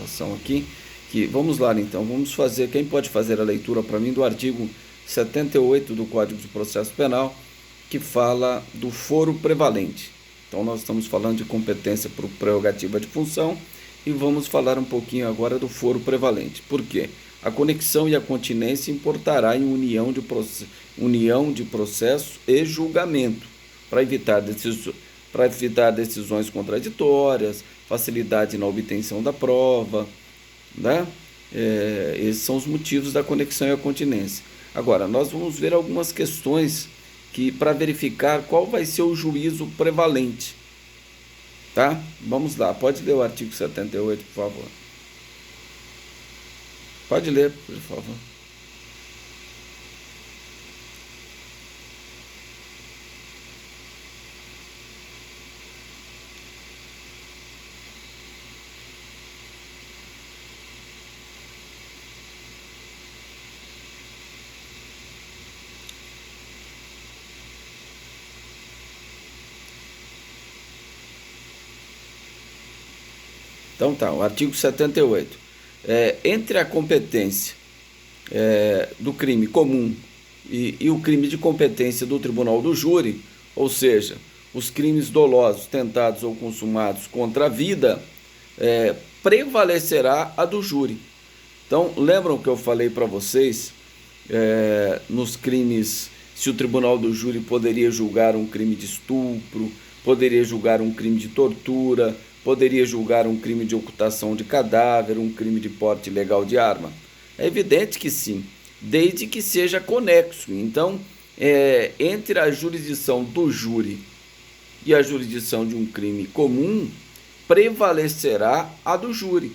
gravação aqui, que vamos lá então, vamos fazer, quem pode fazer a leitura para mim do artigo 78 do Código de Processo Penal, que fala do foro prevalente. Então nós estamos falando de competência por prerrogativa de função e vamos falar um pouquinho agora do foro prevalente. Por quê? A conexão e a continência importará em união de processo e julgamento, para evitar decisões contraditórias, facilidade na obtenção da prova, né? Esses são os motivos da conexão e a continência. Agora, nós vamos ver algumas questões para verificar qual vai ser o juízo prevalente. Tá? Vamos lá, pode ler o artigo 78, por favor. Pode ler, por favor. Então tá, o artigo 78. Entre a competência do crime comum e o crime de competência do tribunal do júri, ou seja, os crimes dolosos, tentados ou consumados contra a vida, prevalecerá a do júri. Então, lembram que eu falei para vocês, nos crimes, se o tribunal do júri poderia julgar um crime de estupro, poderia julgar um crime de tortura, poderia julgar um crime de ocultação de cadáver, um crime de porte ilegal de arma? É evidente que sim, desde que seja conexo. Então, entre a jurisdição do júri e a jurisdição de um crime comum, prevalecerá a do júri.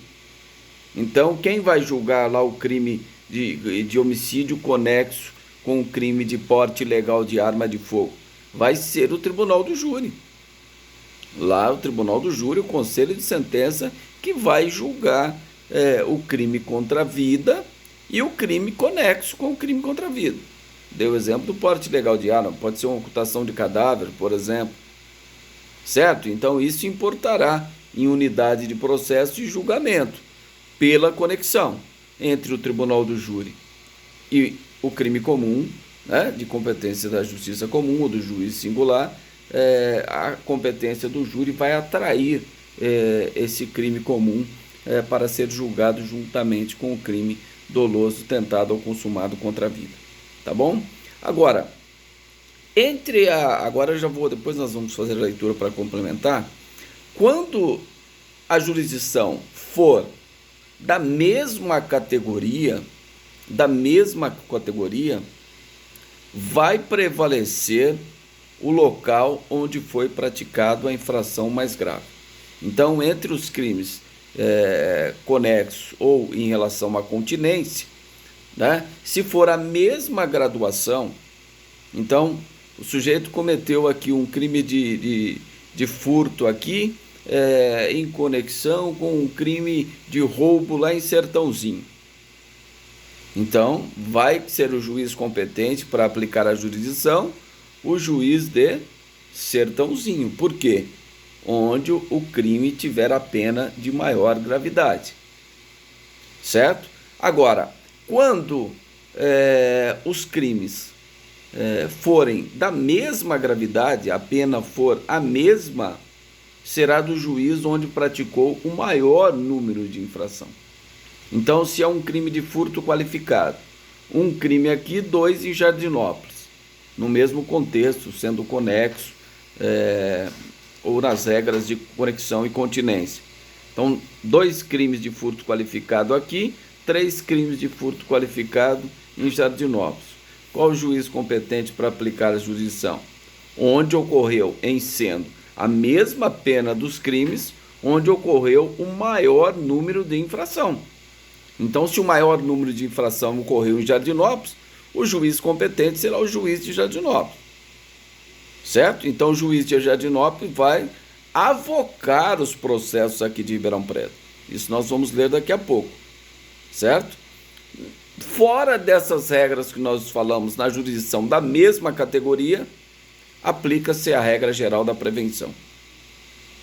Então, quem vai julgar lá o crime de homicídio conexo com o crime de porte ilegal de arma de fogo? Vai ser o tribunal do júri. Lá o tribunal do júri, o conselho de sentença, que vai julgar o crime contra a vida e o crime conexo com o crime contra a vida. Deu o exemplo do porte ilegal de arma, pode ser uma ocultação de cadáver, por exemplo. Certo? Então isso importará em unidade de processo e julgamento, pela conexão entre o tribunal do júri e o crime comum, né, de competência da justiça comum ou do juiz singular. A competência do júri vai atrair esse crime comum para ser julgado juntamente com o crime doloso, tentado ou consumado contra a vida. Tá bom? Agora, depois nós vamos fazer a leitura para complementar. Quando a jurisdição for da mesma categoria, vai prevalecer o local onde foi praticado a infração mais grave. Então, entre os crimes conexos ou em relação à continência, né, se for a mesma graduação, então o sujeito cometeu aqui um crime de furto aqui, em conexão com um crime de roubo lá em Sertãozinho. Então, vai ser o juiz competente para aplicar a jurisdição, o juiz de Sertãozinho. Por quê? Onde o crime tiver a pena de maior gravidade. Certo? Agora, quando os crimes forem da mesma gravidade, a pena for a mesma, será do juiz onde praticou o maior número de infração. Então, se é um crime de furto qualificado, um crime aqui, 2 em Jardinópolis, no mesmo contexto, sendo conexo ou nas regras de conexão e continência. Então, 2 crimes de furto qualificado aqui, 3 crimes de furto qualificado em Jardinópolis. Qual o juiz competente para aplicar a jurisdição? Onde ocorreu, em sendo a mesma pena dos crimes, onde ocorreu o maior número de infração. Então, se o maior número de infração ocorreu em Jardinópolis, o juiz competente será o juiz de Jardinópolis. Certo? Então, o juiz de Jardinópolis vai avocar os processos aqui de Ribeirão Preto. Isso nós vamos ler daqui a pouco. Certo? Fora dessas regras que nós falamos na jurisdição da mesma categoria, aplica-se a regra geral da prevenção.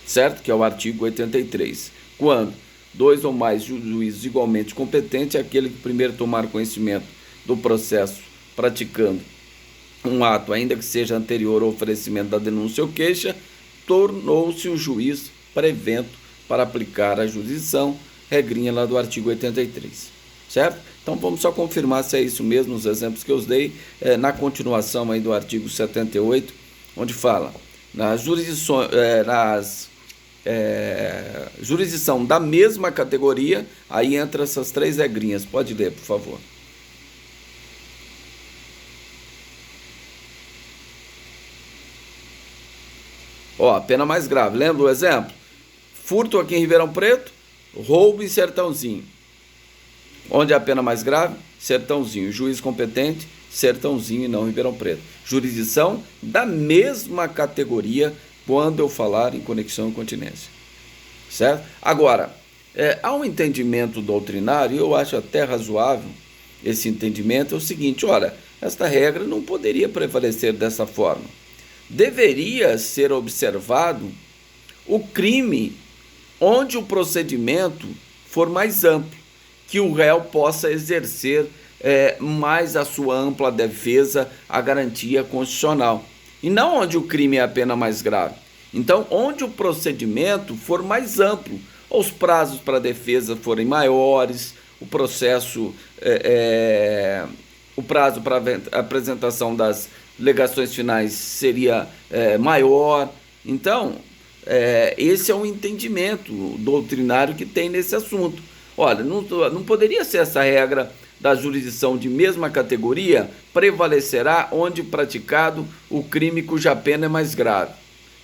Certo? Que é o artigo 83. Quando dois ou mais juízes igualmente competentes, aquele que primeiro tomar conhecimento do processo praticando um ato, ainda que seja anterior ao oferecimento da denúncia ou queixa, tornou-se o juiz prevento para aplicar a jurisdição, regrinha lá do artigo 83, certo? Então vamos só confirmar se é isso mesmo, os exemplos que eu dei, na continuação aí do artigo 78, onde fala, nas jurisdições, jurisdição da mesma categoria, aí entra essas três regrinhas, pode ler, por favor. Ó, pena mais grave, lembra o exemplo? Furto aqui em Ribeirão Preto, roubo em Sertãozinho. Onde é a pena mais grave? Sertãozinho. Juiz competente, Sertãozinho e não Ribeirão Preto. Jurisdição da mesma categoria quando eu falar em conexão e continência. Certo? Agora, há um entendimento doutrinário, e eu acho até razoável esse entendimento, é o seguinte, olha, esta regra não poderia prevalecer dessa forma. Deveria ser observado o crime onde o procedimento for mais amplo, que o réu possa exercer mais a sua ampla defesa, a garantia constitucional, e não onde o crime é a pena mais grave. Então, onde o procedimento for mais amplo, os prazos para a defesa forem maiores, o processo, o prazo para a apresentação das alegações finais seria maior. Então, esse é um entendimento doutrinário que tem nesse assunto. Olha, não poderia ser essa regra da jurisdição de mesma categoria prevalecerá onde praticado o crime cuja pena é mais grave.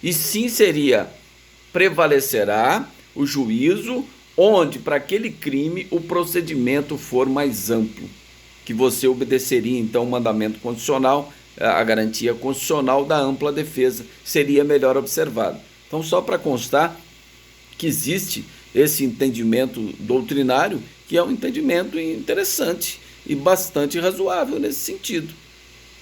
E sim seria prevalecerá o juízo onde para aquele crime o procedimento for mais amplo, que você obedeceria então o mandamento constitucional, a garantia constitucional da ampla defesa, seria melhor observado. Então, só para constar que existe esse entendimento doutrinário, que é um entendimento interessante e bastante razoável nesse sentido,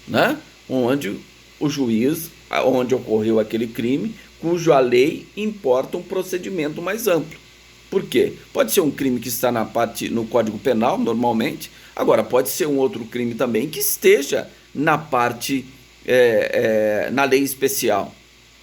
né? Onde o juiz, onde ocorreu aquele crime, cuja lei importa um procedimento mais amplo. Por quê? Pode ser um crime que está no Código Penal, normalmente, agora pode ser um outro crime também que esteja na parte, na lei especial.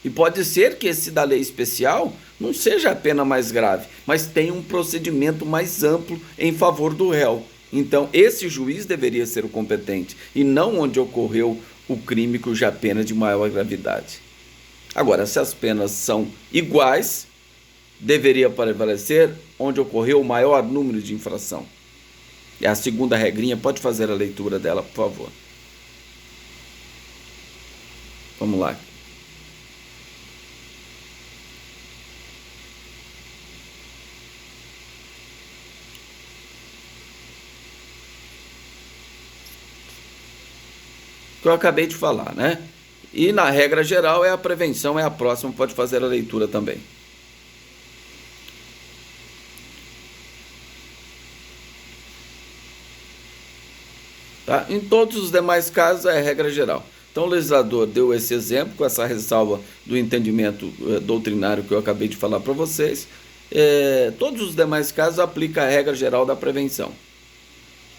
E pode ser que esse da lei especial não seja a pena mais grave, mas tenha um procedimento mais amplo em favor do réu. Então, esse juiz deveria ser o competente, e não onde ocorreu o crime cuja pena é de maior gravidade. Agora, se as penas são iguais, deveria prevalecer onde ocorreu o maior número de infração. É a segunda regrinha, pode fazer a leitura dela, por favor. Vamos lá. Que eu acabei de falar, né? E na regra geral é a prevenção, é a próxima, pode fazer a leitura também. Tá? Em todos os demais casos é a regra geral. Então o legislador deu esse exemplo, com essa ressalva do entendimento doutrinário que eu acabei de falar para vocês. Todos os demais casos aplica a regra geral da prevenção.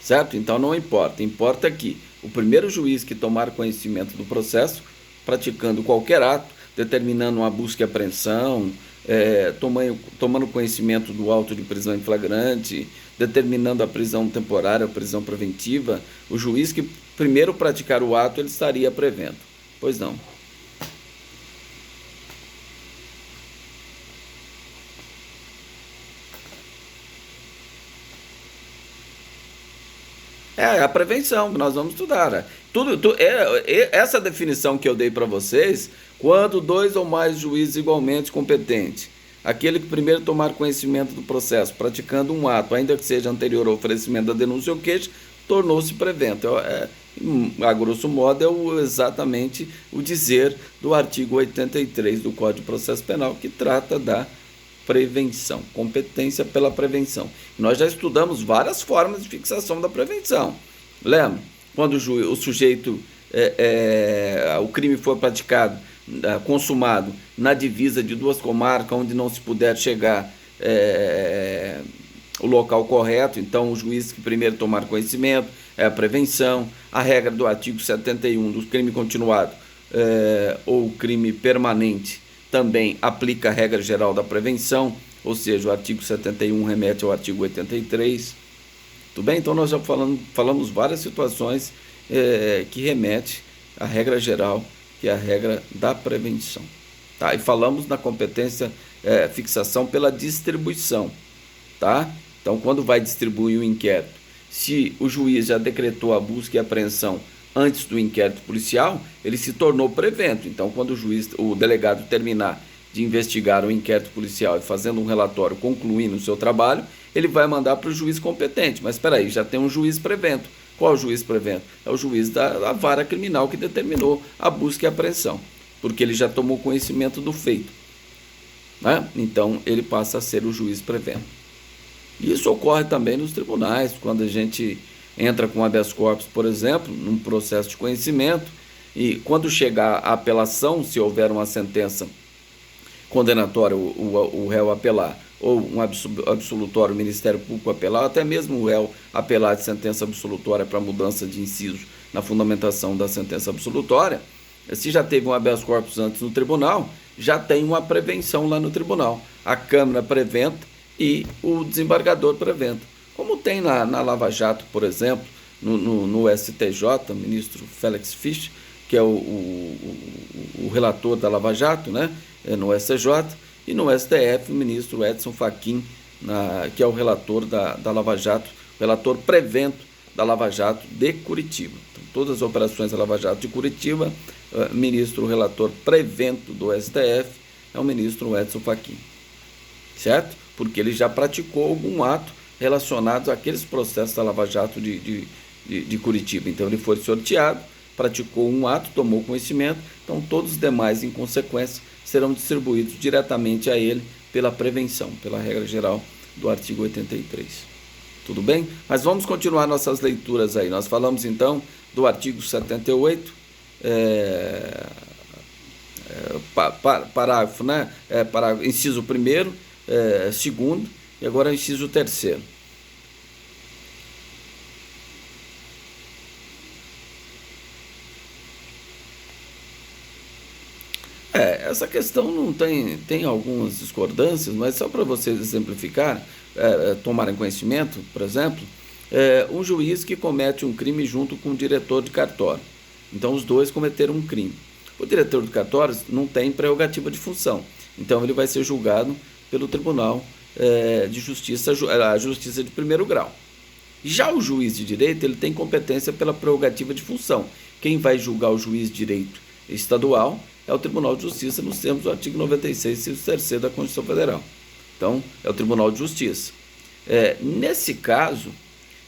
Certo? Então não importa. Importa que o primeiro juiz que tomar conhecimento do processo, praticando qualquer ato, determinando uma busca e apreensão, tomando conhecimento do auto de prisão em flagrante, determinando a prisão temporária, a prisão preventiva, o juiz que primeiro praticar o ato, ele estaria prevendo. Pois não. É a prevenção que nós vamos estudar. Né? Essa definição que eu dei para vocês, quando dois ou mais juízes igualmente competentes, aquele que primeiro tomar conhecimento do processo, praticando um ato, ainda que seja anterior ao oferecimento da denúncia ou queixa, tornou-se prevento. A grosso modo, exatamente o dizer do artigo 83 do Código de Processo Penal, que trata da prevenção, competência pela prevenção. Nós já estudamos várias formas de fixação da prevenção. Lembra? Quando o sujeito, o crime for praticado, consumado na divisa de duas comarcas, onde não se puder chegar o local correto, então o juiz que primeiro tomar conhecimento é a prevenção. A regra do artigo 71 do crime continuado ou crime permanente também aplica a regra geral da prevenção, ou seja, o artigo 71 remete ao artigo 83. Tudo bem? Então nós já falamos várias situações que remete à regra geral, que é a regra da prevenção. Tá? E falamos na competência fixação pela distribuição. Tá? Então, quando vai distribuir o inquérito, se o juiz já decretou a busca e apreensão antes do inquérito policial, ele se tornou prevento. Então, quando o delegado terminar de investigar o inquérito policial e fazendo um relatório concluindo o seu trabalho, ele vai mandar para o juiz competente. Mas espera aí, já tem um juiz prevento. Qual é o juiz prevento? É o juiz da vara criminal que determinou a busca e apreensão, porque ele já tomou conhecimento do feito, né? Então, ele passa a ser o juiz prevento. Isso ocorre também nos tribunais, quando a gente entra com habeas corpus, por exemplo, num processo de conhecimento, e quando chegar a apelação, se houver uma sentença condenatória, o réu apelar, ou um absolutório, o Ministério Público apelar, até mesmo o réu apelar de sentença absolutória para mudança de inciso na fundamentação da sentença absolutória, se já teve um habeas corpus antes no tribunal, já tem uma prevenção lá no tribunal. A Câmara preventa e o desembargador prevento. Como tem na Lava Jato, por exemplo, no STJ, o ministro Félix Fischer, que é o relator da Lava Jato, né, no STJ, e no STF, o ministro Edson Fachin, que é o relator da Lava Jato, relator prevento da Lava Jato de Curitiba. Então, todas as operações da Lava Jato de Curitiba, ministro relator prevento do STF é o ministro Edson Fachin. Certo? Porque ele já praticou algum ato relacionado àqueles processos da Lava Jato de Curitiba. Então, ele foi sorteado, praticou um ato, tomou conhecimento, então todos os demais, em consequência, serão distribuídos diretamente a ele pela prevenção, pela regra geral do artigo 83. Tudo bem? Mas vamos continuar nossas leituras aí. Nós falamos, então, do artigo 78, parágrafo, né? Inciso 1º, segundo, e agora inciso 3º. Essa questão não tem algumas discordâncias, mas só para vocês exemplificar, tomarem conhecimento, por exemplo, um juiz que comete um crime junto com o diretor de cartório. Então, os dois cometeram um crime. O diretor de cartório não tem prerrogativa de função, então ele vai ser julgado pelo Tribunal de Justiça, a Justiça de primeiro grau. Já o juiz de direito, ele tem competência pela prerrogativa de função. Quem vai julgar o juiz de direito estadual é o Tribunal de Justiça, nos termos do artigo 96, inciso 3º da Constituição Federal. Então, é o Tribunal de Justiça. Nesse caso,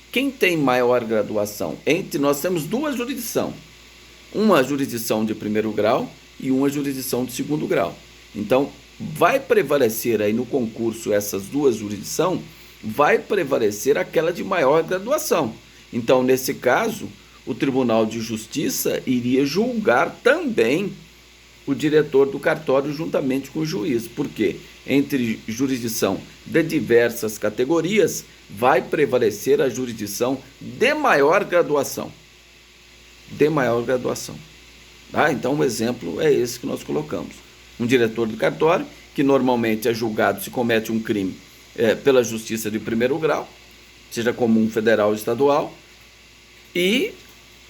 quem tem maior graduação? Nós temos duas jurisdições. Uma jurisdição de primeiro grau e uma jurisdição de segundo grau. Então, vai prevalecer aí no concurso essas duas jurisdições, vai prevalecer aquela de maior graduação. Então, nesse caso, o Tribunal de Justiça iria julgar também o diretor do cartório juntamente com o juiz. Por quê? Entre jurisdição de diversas categorias, vai prevalecer a jurisdição de maior graduação. De maior graduação. Tá? Então, o exemplo é esse que nós colocamos. Um diretor do cartório, que normalmente é julgado se comete um crime pela justiça de primeiro grau, seja comum, federal ou estadual, e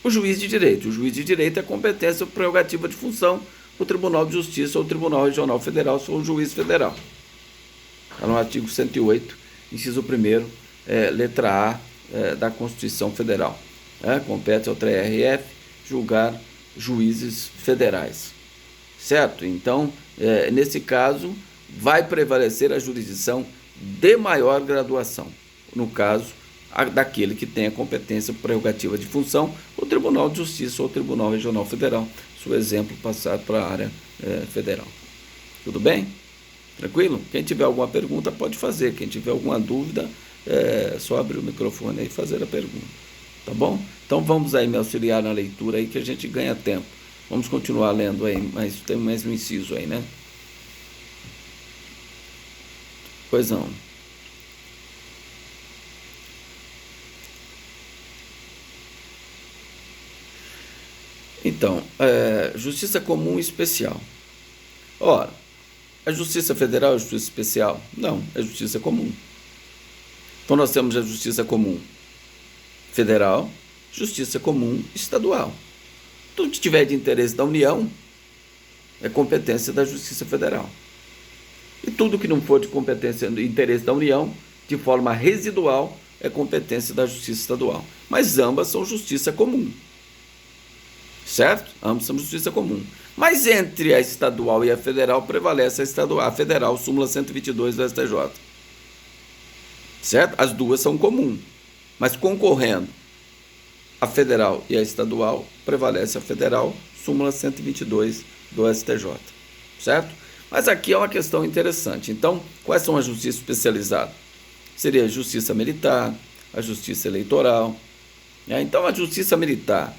o juiz de direito. O juiz de direito é competência ou prerrogativa de função, o Tribunal de Justiça ou o Tribunal Regional Federal, se for o juiz federal. Está no artigo 108, inciso 1º, letra A da Constituição Federal. Compete ao TRF julgar juízes federais. Certo? Então, nesse caso, vai prevalecer a jurisdição de maior graduação. No caso, daquele que tem a competência prerrogativa de função, o Tribunal de Justiça ou o Tribunal Regional Federal. Seu exemplo passado para a área federal. Tudo bem? Tranquilo? Quem tiver alguma pergunta pode fazer. Quem tiver alguma dúvida, só abrir o microfone aí e fazer a pergunta. Tá bom? Então vamos aí me auxiliar na leitura aí que a gente ganha tempo. Vamos continuar lendo aí, mas tem mais um inciso aí, né? Pois não. Então, justiça comum e especial. Ora, a justiça federal é justiça especial? Não, é justiça comum. Então nós temos a justiça comum federal, justiça comum estadual. Tudo que tiver de interesse da União é competência da Justiça Federal. E tudo que não for de competência e interesse da União, de forma residual, é competência da Justiça Estadual. Mas ambas são justiça comum. Certo? Ambas são justiça comum. Mas entre a estadual e a federal prevalece a estadual, a federal, súmula 122 do STJ. Certo? As duas são comuns. Mas concorrendo a federal e a estadual, prevalece a federal, súmula 122 do STJ. Certo? Mas aqui é uma questão interessante. Então, quais são as justiças especializadas? Seria a justiça militar, a justiça eleitoral. Então, a justiça militar,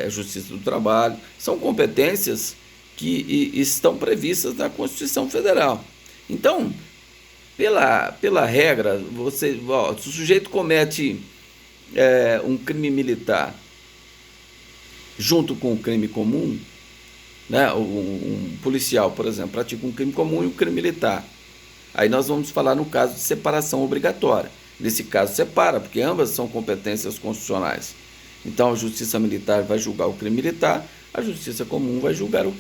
a justiça do trabalho, são competências que estão previstas na Constituição Federal. Então, pela regra, se o sujeito comete um crime militar junto com o crime comum, né, um policial, por exemplo, pratica um crime comum e um crime militar. Aí nós vamos falar no caso de separação obrigatória. Nesse caso, separa, porque ambas são competências constitucionais. Então, a justiça militar vai julgar o crime militar, a justiça comum vai julgar o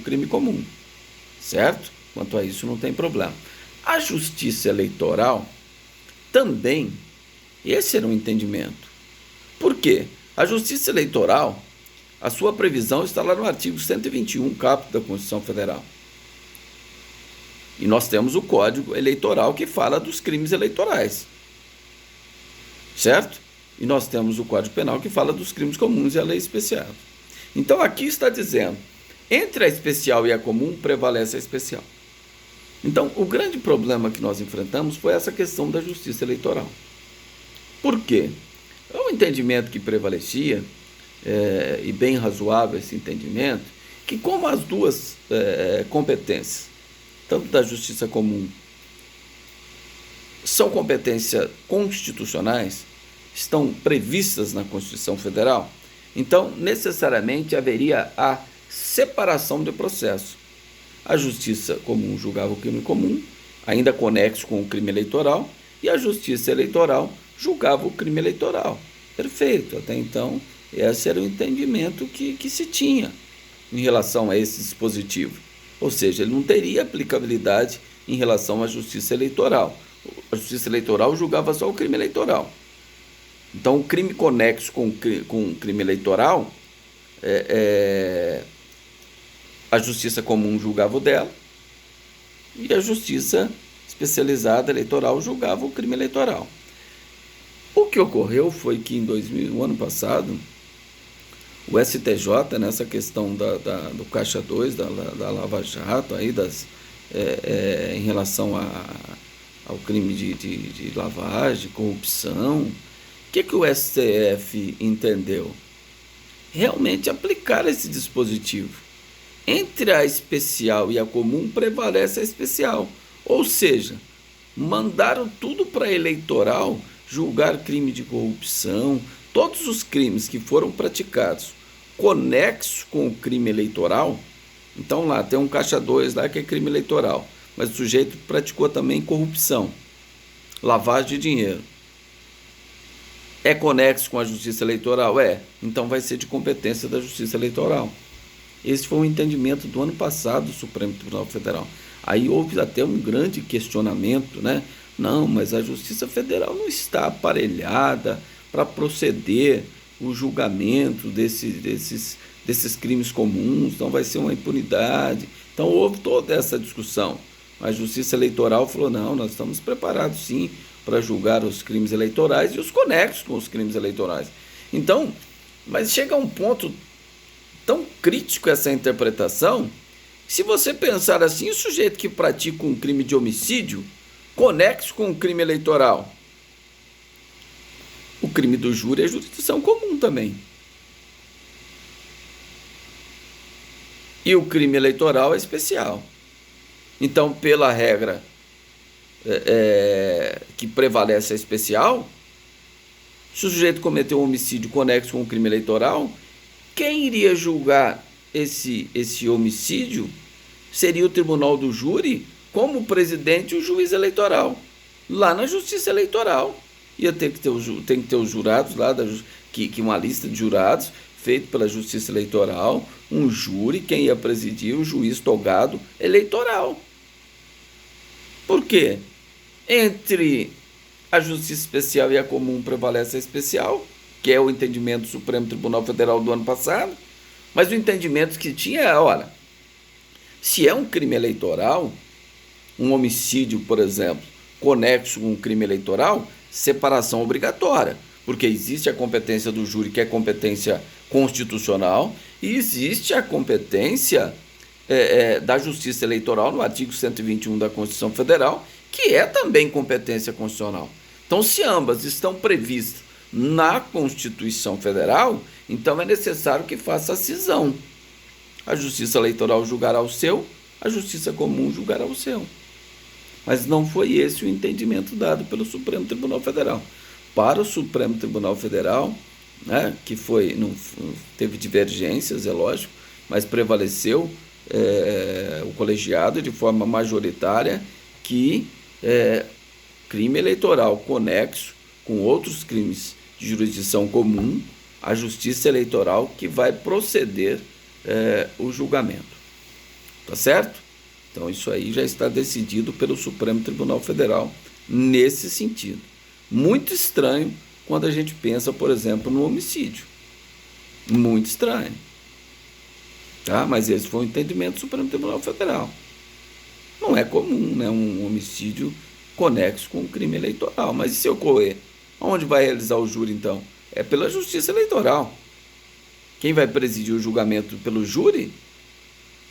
crime comum. Certo? Quanto a isso, não tem problema. A justiça eleitoral também, esse era um entendimento. Por quê? A justiça eleitoral, a sua previsão está lá no artigo 121, caput da Constituição Federal. E nós temos o Código Eleitoral que fala dos crimes eleitorais. Certo? E nós temos o Código Penal que fala dos crimes comuns e a lei especial. Então aqui está dizendo, entre a especial e a comum prevalece a especial. Então o grande problema que nós enfrentamos foi essa questão da justiça eleitoral. Por quê? É um entendimento que prevalecia, e bem razoável esse entendimento, que como as duas competências, tanto da justiça comum, são competências constitucionais, estão previstas na Constituição Federal, então necessariamente haveria a separação de processo. A justiça comum julgava o crime comum, ainda conexo com o crime eleitoral, e a justiça eleitoral julgava o crime eleitoral. Perfeito, até então esse era o entendimento que se tinha em relação a esse dispositivo. Ou seja, ele não teria aplicabilidade em relação à justiça eleitoral. A justiça eleitoral julgava só o crime eleitoral. Então, o crime conexo com o crime eleitoral, a justiça comum julgava o dela e a justiça especializada eleitoral julgava o crime eleitoral. O que ocorreu foi que no ano passado, o STJ, nessa questão do Caixa 2, da Lava Jato, aí em relação ao crime de lavagem, corrupção, o que o STF entendeu? Realmente aplicar esse dispositivo. Entre a especial e a comum prevalece a especial. Ou seja, mandaram tudo para a eleitoral, julgar crime de corrupção, todos os crimes que foram praticados conexos com o crime eleitoral. Então lá tem um Caixa 2 lá que é crime eleitoral, mas o sujeito praticou também corrupção, lavagem de dinheiro. É conexo com a justiça eleitoral? Então vai ser de competência da justiça eleitoral. Esse foi o entendimento do ano passado do Supremo Tribunal Federal. Aí houve até um grande questionamento, né? Não, mas a Justiça Federal não está aparelhada para proceder o julgamento desses crimes comuns, então vai ser uma impunidade. Então houve toda essa discussão. A Justiça Eleitoral falou, não, nós estamos preparados sim para julgar os crimes eleitorais e os conexos com os crimes eleitorais. Então, mas chega a um ponto tão crítico essa interpretação, se você pensar assim, o sujeito que pratica um crime de homicídio, conexo com o crime eleitoral, o crime do júri é jurisdição comum também. E o crime eleitoral é especial. Então, pela regra que prevalece a especial, se o sujeito cometeu um homicídio conexo com o crime eleitoral, Quem iria julgar esse homicídio seria o tribunal do júri, como presidente o juiz eleitoral, lá na justiça eleitoral. Ia ter que ter, tem que ter os jurados lá, que uma lista de jurados feito pela justiça eleitoral, um júri, quem ia presidir, o juiz togado eleitoral. Por quê? Entre a justiça especial e a comum prevalece a especial, que é o entendimento do Supremo Tribunal Federal do ano passado, mas o entendimento que tinha é, olha, se é um crime eleitoral, um homicídio, por exemplo, conexo com um crime eleitoral, separação obrigatória, porque existe a competência do júri, que é competência constitucional, e existe a competência da Justiça Eleitoral, no artigo 121 da Constituição Federal, que é também competência constitucional. Então, se ambas estão previstas na Constituição Federal, então é necessário que faça a cisão. A Justiça Eleitoral julgará o seu, a Justiça Comum julgará o seu. Mas não foi esse o entendimento dado pelo Supremo Tribunal Federal. Para o Supremo Tribunal Federal, né, que não teve divergências, é lógico, mas prevaleceu o colegiado de forma majoritária que crime eleitoral conexo com outros crimes de jurisdição comum, a Justiça Eleitoral que vai proceder o julgamento. Tá certo? Então isso aí já está decidido pelo Supremo Tribunal Federal nesse sentido. Muito estranho quando a gente pensa, por exemplo, no homicídio. Muito estranho. Tá? Mas esse foi o entendimento do Supremo Tribunal Federal. Não é comum, né, um homicídio conexo com um crime eleitoral. Mas e se ocorrer? Onde vai realizar o júri, então? É pela Justiça Eleitoral. Quem vai presidir o julgamento pelo júri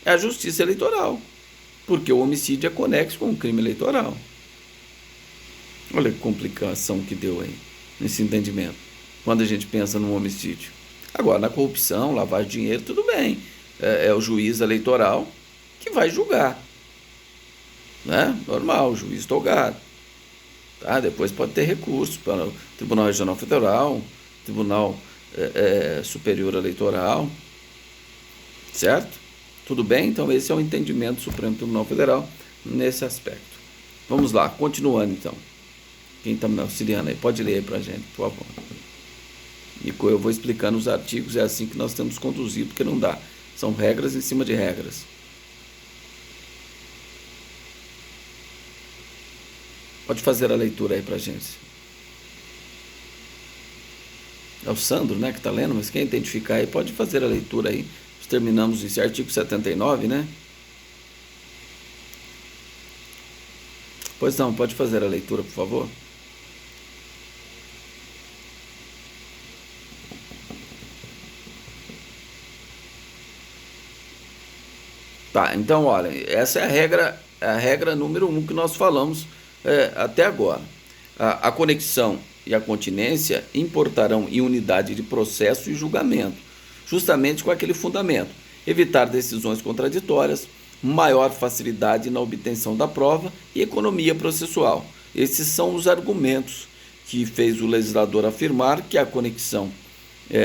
é a Justiça Eleitoral, porque o homicídio é conexo com um crime eleitoral. Olha que complicação que deu aí, nesse entendimento, quando a gente pensa num homicídio. Agora, na corrupção, lavagem de dinheiro, tudo bem. É o juiz eleitoral que vai julgar. Né? Normal, o juiz togado. Tá? Depois pode ter recurso para o Tribunal Regional Federal, Tribunal Superior Eleitoral. Certo? Tudo bem? Então esse é o entendimento do Supremo Tribunal Federal nesse aspecto. Vamos lá, continuando então. Quem está me auxiliando aí, pode ler aí para a gente, por favor. E eu vou explicando os artigos, é assim que nós temos conduzido, porque não dá. São regras em cima de regras. Pode fazer a leitura aí para a gente. É o Sandro, né, que está lendo, mas quem identificar aí pode fazer a leitura aí. Terminamos esse artigo 79, né? Pois não, pode fazer a leitura, por favor. Tá, então olha, essa é a regra número 1 que nós falamos até agora. A conexão e a continência importarão em unidade de processo e julgamento, justamente com aquele fundamento: evitar decisões contraditórias, maior facilidade na obtenção da prova e economia processual. Esses são os argumentos que fez o legislador afirmar que a conexão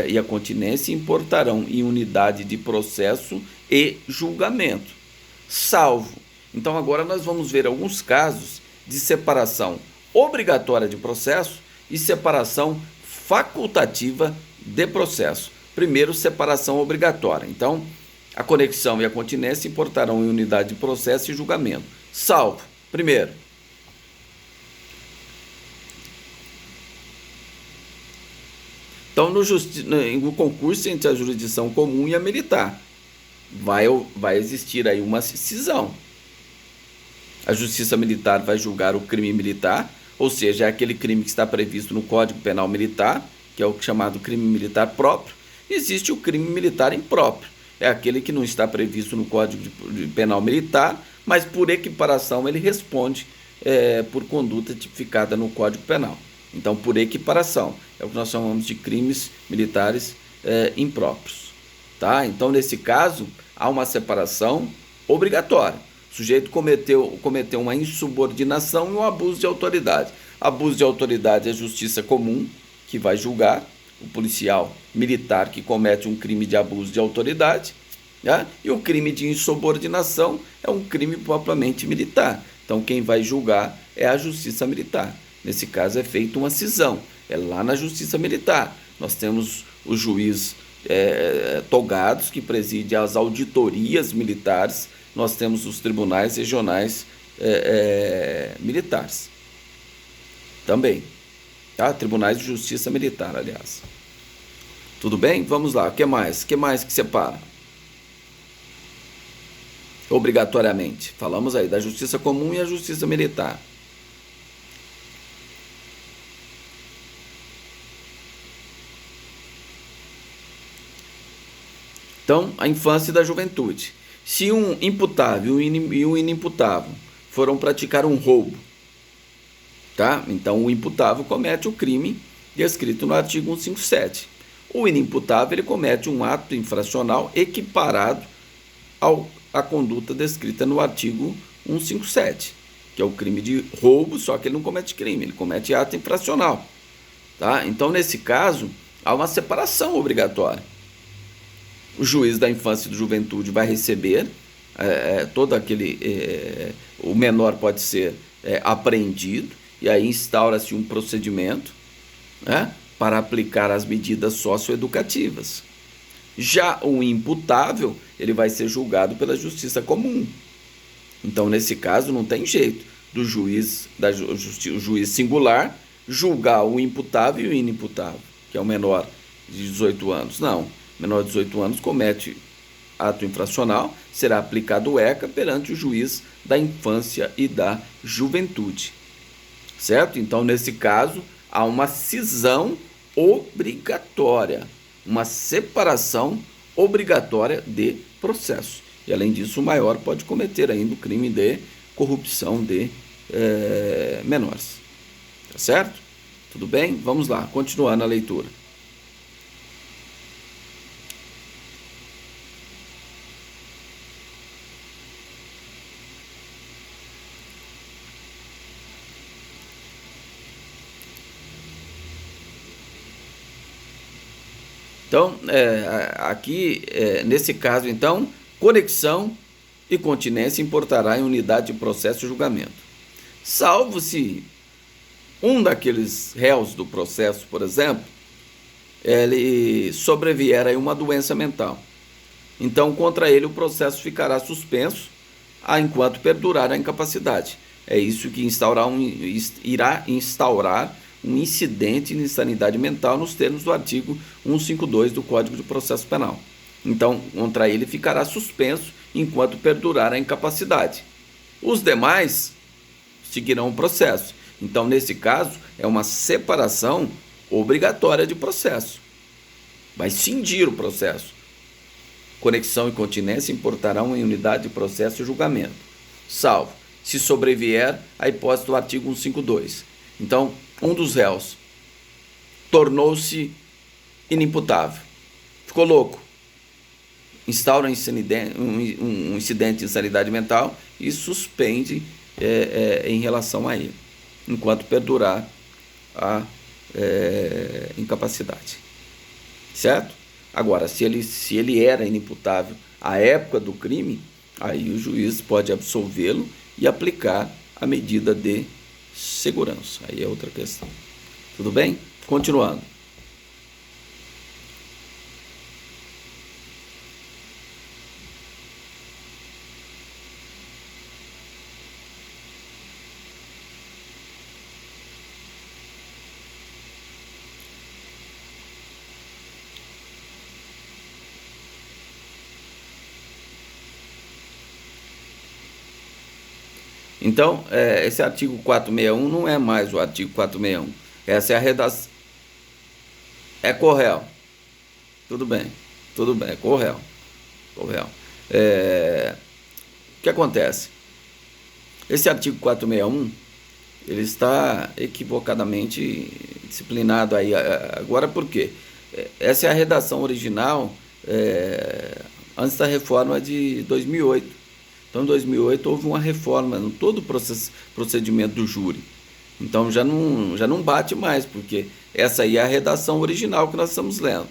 e a continência importarão em unidade de processo e julgamento, salvo. Então agora nós vamos ver alguns casos de separação obrigatória de processo e separação facultativa de processo. Primeiro, separação obrigatória. Então, a conexão e a continência importarão em unidade de processo e julgamento, salvo, primeiro, então no concurso entre a jurisdição comum e a militar, vai existir aí uma cisão. A justiça militar vai julgar o crime militar, ou seja, é aquele crime que está previsto no Código Penal Militar, que é o chamado crime militar próprio. Existe o crime militar impróprio, é aquele que não está previsto no Código Penal Militar, mas por equiparação ele responde por conduta tipificada no Código Penal. Então, por equiparação, é o que nós chamamos de crimes militares impróprios. Tá? Então, nesse caso, há uma separação obrigatória. O sujeito cometeu uma insubordinação e um abuso de autoridade. Abuso de autoridade é a justiça comum, que vai julgar. o policial militar que comete um crime de abuso de autoridade, né? E o crime de insubordinação é um crime propriamente militar. Então, quem vai julgar é a Justiça Militar. Nesse caso, é feita uma cisão. É lá na Justiça Militar. Nós temos o juiz togados, que preside as auditorias militares. Nós temos os tribunais regionais militares. Também. Tá? Tribunais de Justiça Militar, aliás. Tudo bem? Vamos lá. O que mais? O que mais que separa? Obrigatoriamente. Falamos aí da Justiça Comum e a Justiça Militar. Então, a infância e da juventude. Se um imputável e um inimputável foram praticar um roubo, tá? Então, o imputável comete o crime descrito no artigo 157. O inimputável ele comete um ato infracional equiparado à conduta descrita no artigo 157, que é o crime de roubo, só que ele não comete crime, ele comete ato infracional. Tá? Então, nesse caso, há uma separação obrigatória. O juiz da infância e da juventude vai receber todo aquele... o menor pode ser apreendido, e aí instaura-se um procedimento, né, para aplicar as medidas socioeducativas. Já o imputável, ele vai ser julgado pela Justiça Comum. Então, nesse caso, não tem jeito do juiz, o juiz singular, julgar o imputável e o inimputável, que é o menor de 18 anos. Não, o menor de 18 anos comete ato infracional, será aplicado o ECA perante o juiz da infância e da juventude. Certo? Então, nesse caso, há uma cisão obrigatória, uma separação obrigatória de processo. E, além disso, o maior pode cometer ainda o crime de corrupção de menores. Tá certo? Tudo bem? Vamos lá, continuando a leitura. Então, aqui, nesse caso, então, conexão e continência importará em unidade de processo e julgamento. Salvo se um daqueles réus do processo, por exemplo, ele sobrevier a uma doença mental. Então, contra ele, o processo ficará suspenso enquanto perdurar a incapacidade. É isso que irá instaurar um incidente de insanidade mental nos termos do artigo 152 do Código de Processo Penal. Então, contra ele ficará suspenso enquanto perdurar a incapacidade. Os demais seguirão o processo. Então, nesse caso, é uma separação obrigatória de processo. Vai cindir o processo. Conexão e continência importarão em unidade de processo e julgamento, salvo se sobrevier a hipótese do artigo 152. Então, um dos réus tornou-se inimputável, ficou louco, instaura um incidente de insanidade mental e suspende em relação a ele, enquanto perdurar a incapacidade. Certo? Agora, se ele era inimputável à época do crime, aí o juiz pode absolvê-lo e aplicar a medida de segurança. Aí é outra questão. Tudo bem? Continuando. Então, esse artigo 461 não é mais o artigo 461. Essa é a redação. É correto. Tudo bem, é correto. O que acontece? Esse artigo 461, ele está equivocadamente disciplinado aí. Agora, por quê? Essa é a redação original antes da reforma de 2008. Então, em 2008, houve uma reforma no todo o procedimento do júri. Então já não bate mais, porque essa aí é a redação original que nós estamos lendo.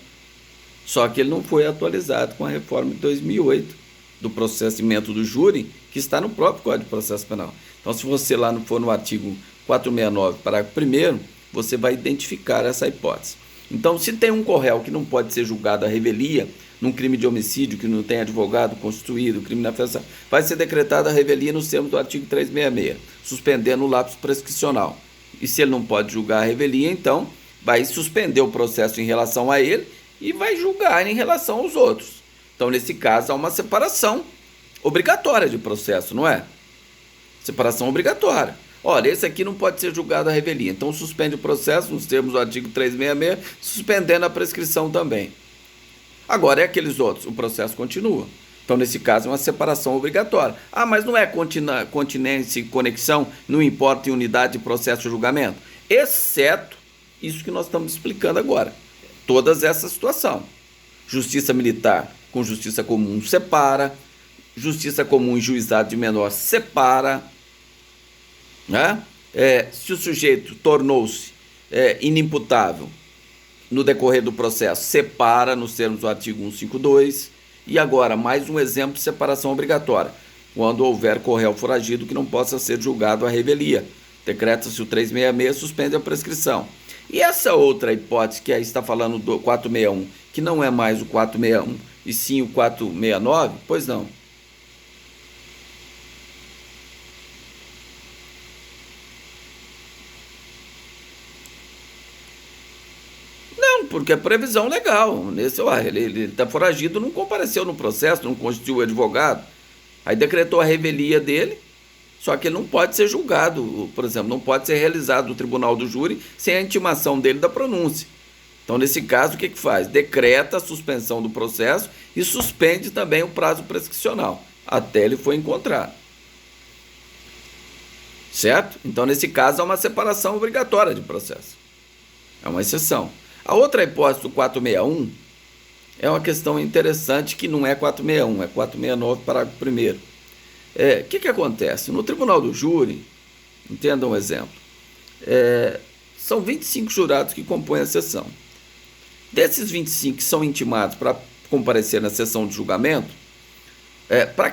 Só que ele não foi atualizado com a reforma de 2008 do processamento do júri, que está no próprio Código de Processo Penal. Então, se você lá for no artigo 469, parágrafo 1º, você vai identificar essa hipótese. Então, se tem um corréu que não pode ser julgado à revelia, num crime de homicídio que não tem advogado constituído, crime na festa, vai ser decretada a revelia nos termos do artigo 366, suspendendo o lapso prescricional. E se ele não pode julgar a revelia, então vai suspender o processo em relação a ele e vai julgar em relação aos outros. Então, nesse caso, há uma separação obrigatória de processo, não é? Separação obrigatória. Olha, esse aqui não pode ser julgado à revelia, então suspende o processo nos termos do artigo 366, suspendendo a prescrição também. Agora, é aqueles outros, o processo continua. Então, nesse caso, é uma separação obrigatória. Ah, mas não é continência e conexão, não importa em unidade de processo e julgamento? Exceto isso que nós estamos explicando agora. Todas essa situação. Justiça militar com justiça comum separa, justiça comum e juizado de menor separa, né? Se o sujeito tornou-se inimputável no decorrer do processo, separa nos termos do artigo 152. E agora, mais um exemplo de separação obrigatória. Quando houver corréu foragido que não possa ser julgado à revelia, decreta-se o 366, suspende a prescrição. E essa outra hipótese, que aí está falando do 461, que não é mais o 461, e sim o 469, pois não. Não, porque é previsão legal. Ele está foragido, não compareceu no processo, não constituiu o advogado. Aí decretou a revelia dele, só que ele não pode ser julgado, por exemplo, não pode ser realizado no tribunal do júri sem a intimação dele da pronúncia. Então, nesse caso, o que faz? Decreta a suspensão do processo e suspende também o prazo prescricional, até ele for encontrado. Certo? Então, nesse caso, há uma separação obrigatória de processo. É uma exceção. A outra hipótese do 461 é uma questão interessante, que não é 461, é 469, parágrafo 1º. O que acontece? No tribunal do júri, entenda um exemplo, são 25 jurados que compõem a sessão. Desses 25 que são intimados para comparecer na sessão de julgamento, para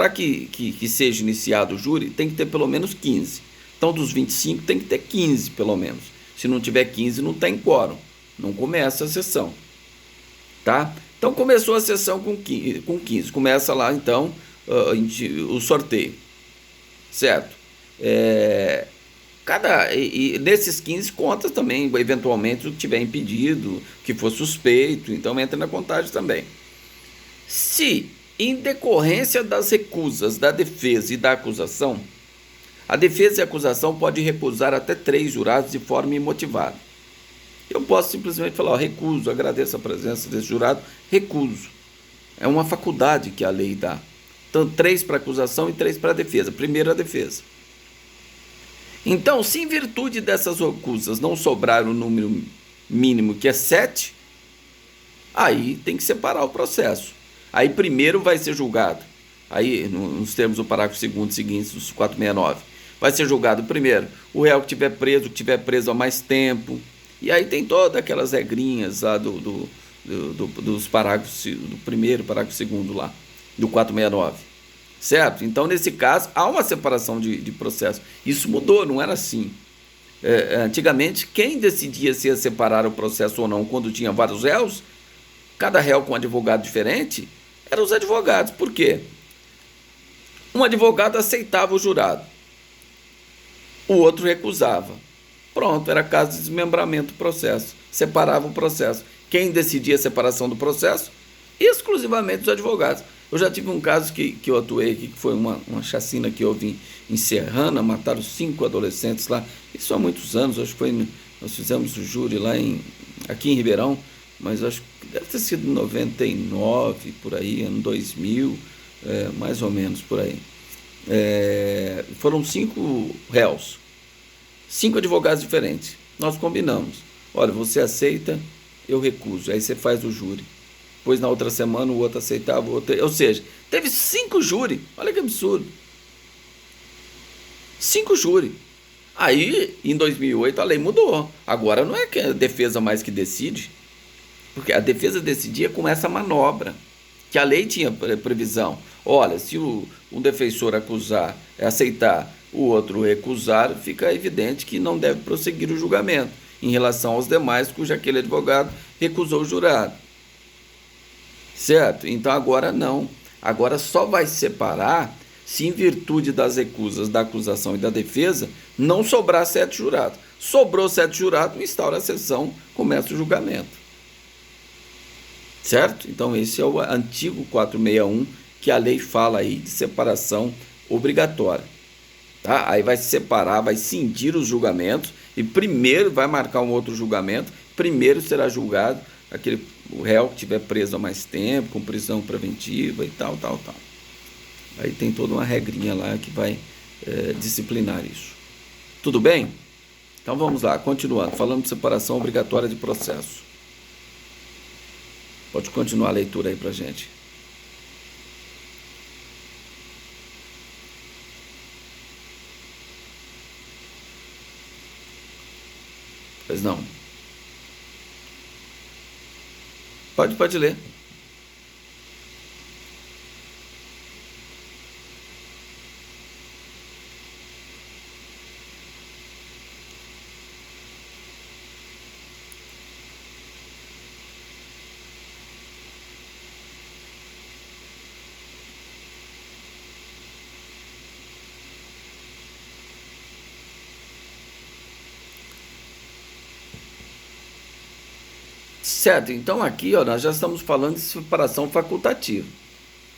que seja iniciado o júri, tem que ter pelo menos 15. Então, dos 25, tem que ter 15, pelo menos. Se não tiver 15, não tem quórum. Não começa a sessão. Tá? Então, começou a sessão com 15. Começa lá, então, o sorteio. Certo? E nesses 15 conta também, eventualmente, o que tiver impedido, que for suspeito, então entra na contagem também. Se, em decorrência das recusas da defesa e da acusação, a defesa e a acusação podem recusar até 3 jurados de forma imotivada. Eu posso simplesmente falar, recuso, agradeço a presença desse jurado, recuso. É uma faculdade que a lei dá. Então, 3 para acusação e 3 para a defesa. Primeiro a defesa. Então, se em virtude dessas recusas não sobrar o número mínimo, que é 7, aí tem que separar o processo. Aí primeiro vai ser julgado, aí nos termos do parágrafo 2º seguintes, dos 469, vai ser julgado primeiro o réu que tiver preso há mais tempo, e aí tem todas aquelas regrinhas lá dos parágrafos, do primeiro, parágrafo 2º lá, do 469. Certo? Então, nesse caso, há uma separação de processo. Isso mudou, não era assim. Antigamente, quem decidia se ia separar o processo ou não quando tinha vários réus, cada réu com um advogado diferente, eram os advogados. Por quê? Um advogado aceitava o jurado, o outro recusava. Pronto, era caso de desmembramento do processo. Separava o processo. Quem decidia a separação do processo? Exclusivamente os advogados. Eu já tive um caso que eu atuei aqui, que foi uma chacina que houve em Serrana, mataram 5 adolescentes lá, isso há muitos anos, acho que foi, nós fizemos o júri lá aqui em Ribeirão, mas acho que deve ter sido em 99, por aí, ano 2000, mais ou menos por aí. Foram 5 réus, 5 advogados diferentes, nós combinamos, olha, você aceita, eu recuso, aí você faz o júri. Depois, na outra semana, o outro aceitava, o outro... Ou seja, teve 5 júri. Olha que absurdo. 5 júri. Aí, em 2008, a lei mudou. Agora não é que a defesa mais que decide, porque a defesa decidia com essa manobra, que a lei tinha previsão. Olha, se um defensor acusar, aceitar, o outro recusar, fica evidente que não deve prosseguir o julgamento em relação aos demais, cujo aquele advogado recusou o jurado. Certo? Então agora não. Agora só vai separar se, em virtude das recusas da acusação e da defesa, não sobrar 7 jurados. Sobrou 7 jurados, instaura a sessão, começa o julgamento. Certo? Então esse é o antigo 461, que a lei fala aí de separação obrigatória. Tá? Aí vai separar, vai cindir os julgamentos e primeiro vai marcar um outro julgamento. Primeiro será julgado o réu que estiver preso há mais tempo, com prisão preventiva e tal. Aí tem toda uma regrinha lá que vai disciplinar isso. Tudo bem? Então vamos lá, continuando, falando de separação obrigatória de processo. Pode continuar a leitura aí pra gente. Pois não. Pode ler. Certo, então aqui ó, nós já estamos falando de separação facultativa.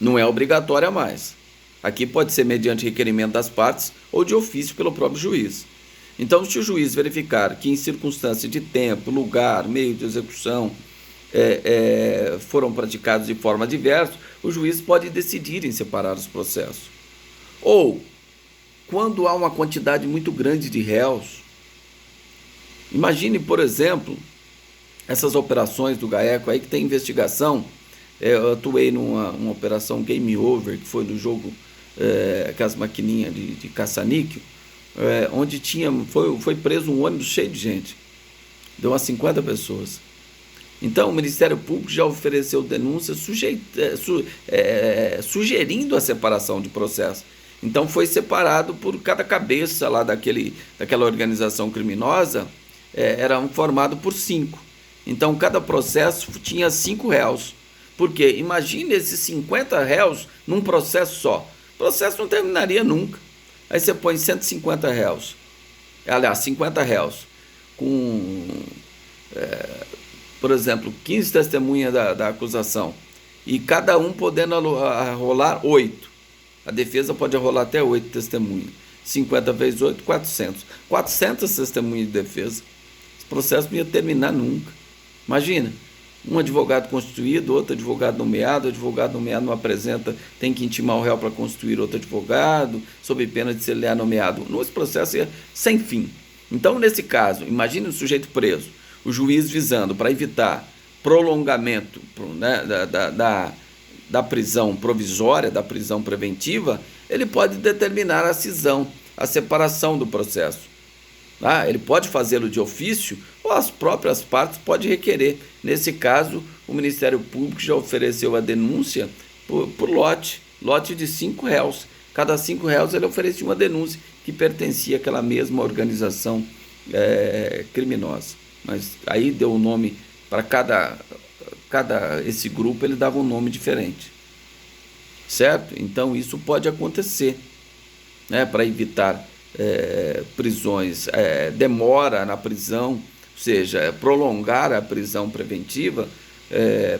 Não é obrigatória mais. Aqui pode ser mediante requerimento das partes ou de ofício pelo próprio juiz. Então, se o juiz verificar que em circunstância de tempo, lugar, meio de execução foram praticados de forma diversa, o juiz pode decidir em separar os processos. Ou, quando há uma quantidade muito grande de réus, imagine, por exemplo, essas operações do GAECO aí que tem investigação. Eu atuei numa operação Game Over, que foi no jogo, aquelas maquininhas de caça-níquel, onde foi preso um ônibus cheio de gente. Deu umas 50 pessoas. Então o Ministério Público já ofereceu denúncia sugerindo a separação de processo. Então foi separado por cada cabeça lá daquela organização criminosa, era formado por 5. Então cada processo tinha 5 réus. Porque imagine esses 50 réus num processo só. O processo não terminaria nunca. Aí você põe 150 réus. Aliás, 50 réus. Com, por exemplo, 15 testemunhas da acusação. E cada um podendo arrolar 8. A defesa pode arrolar até 8 testemunhas. 50 vezes 8, 400. 400 testemunhas de defesa. Esse processo não ia terminar nunca. Imagina, um advogado constituído, outro advogado nomeado, o advogado nomeado não apresenta, tem que intimar o réu para constituir outro advogado, sob pena de ser ele nomeado. Esse processo é sem fim. Então, nesse caso, imagine o sujeito preso, o juiz visando para evitar prolongamento, né, da prisão provisória, da prisão preventiva, ele pode determinar a cisão, a separação do processo. Ele pode fazê-lo de ofício ou as próprias partes podem requerer. Nesse caso, o Ministério Público já ofereceu a denúncia por lote de 5 réus. Cada 5 réus ele oferecia uma denúncia que pertencia àquela mesma organização criminosa. Mas aí deu um nome para esse grupo, ele dava um nome diferente. Certo? Então isso pode acontecer, né, para evitar prisões, demora na prisão, ou seja, prolongar a prisão preventiva.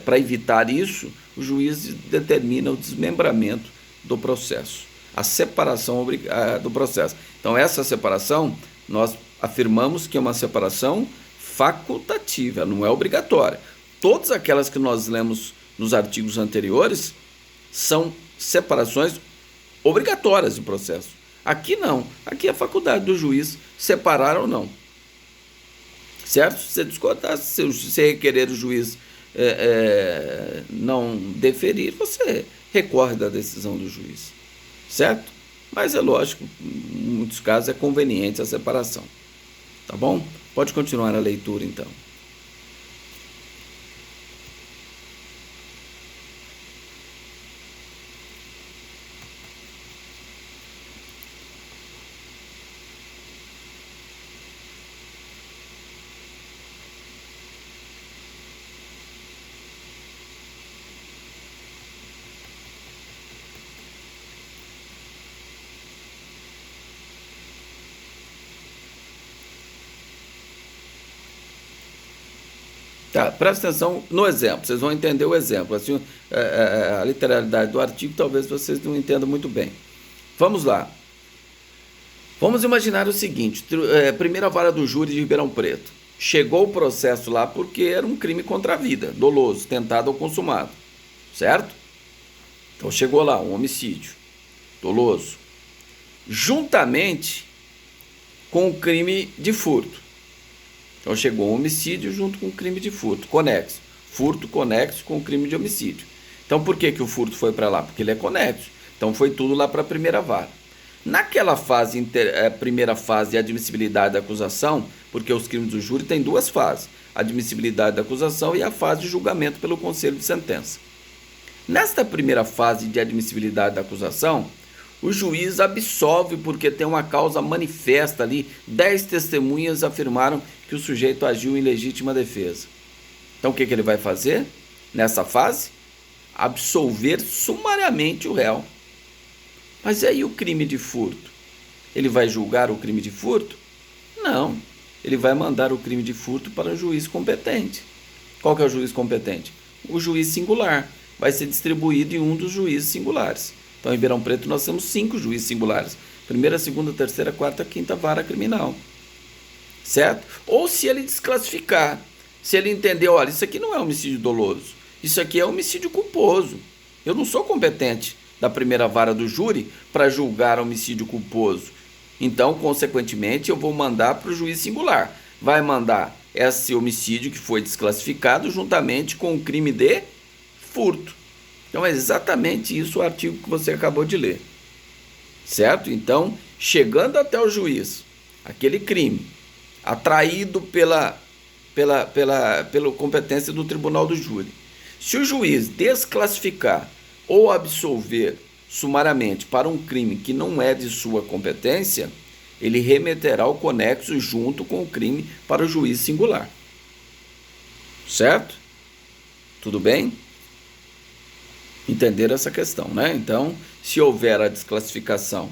Para evitar isso, o juiz determina o desmembramento do processo, a separação do processo. Então essa separação, nós afirmamos que é uma separação facultativa, não é obrigatória. Todas aquelas que nós lemos nos artigos anteriores são separações obrigatórias de processo. Aqui não, aqui é a faculdade do juiz separar ou não. Certo? Se você discordar, se você requerer o juiz não deferir, você recorre da decisão do juiz. Certo? mas é lógico, em muitos casos é conveniente a separação. Tá bom? Pode continuar a leitura então. Tá, presta atenção no exemplo, vocês vão entender o exemplo. Assim, a literalidade do artigo talvez vocês não entendam muito bem. Vamos lá. Vamos imaginar o seguinte: primeira vara do júri de Ribeirão Preto. Chegou o processo lá porque era um crime contra a vida, doloso, tentado ou consumado. Certo? Então chegou lá, um homicídio doloso. Juntamente com o crime de furto. Então chegou um homicídio junto com o crime de furto, conexo. Furto conexo com o crime de homicídio. Então por que o furto foi para lá? Porque ele é conexo. Então foi tudo lá para a primeira vara. Naquela fase, primeira fase de admissibilidade da acusação, porque os crimes do júri têm duas fases, a admissibilidade da acusação e a fase de julgamento pelo conselho de sentença. Nesta primeira fase de admissibilidade da acusação, o juiz absolve porque tem uma causa manifesta ali, 10 testemunhas afirmaram que o sujeito agiu em legítima defesa. Então o que ele vai fazer nessa fase? Absolver sumariamente o réu. Mas e aí o crime de furto? Ele vai julgar o crime de furto? Não. Ele vai mandar o crime de furto para o juiz competente. Qual que é o juiz competente? O juiz singular. Vai ser distribuído em um dos juízes singulares. Então, em Ribeirão Preto, nós temos 5 juízes singulares. Primeira, segunda, terceira, quarta, quinta vara criminal. Certo? Ou se ele desclassificar. Se ele entender, olha, isso aqui não é homicídio doloso. Isso aqui é homicídio culposo. Eu não sou competente da primeira vara do júri para julgar homicídio culposo. Então, consequentemente, eu vou mandar para o juiz singular. Vai mandar esse homicídio que foi desclassificado juntamente com o crime de furto. Então, é exatamente isso o artigo que você acabou de ler. Certo? Então, chegando até o juiz, aquele crime atraído pela competência do tribunal do júri. Se o juiz desclassificar ou absolver sumariamente para um crime que não é de sua competência, ele remeterá o conexo junto com o crime para o juiz singular. Certo? Tudo bem? Entenderam essa questão, né? Então, se houver a desclassificação,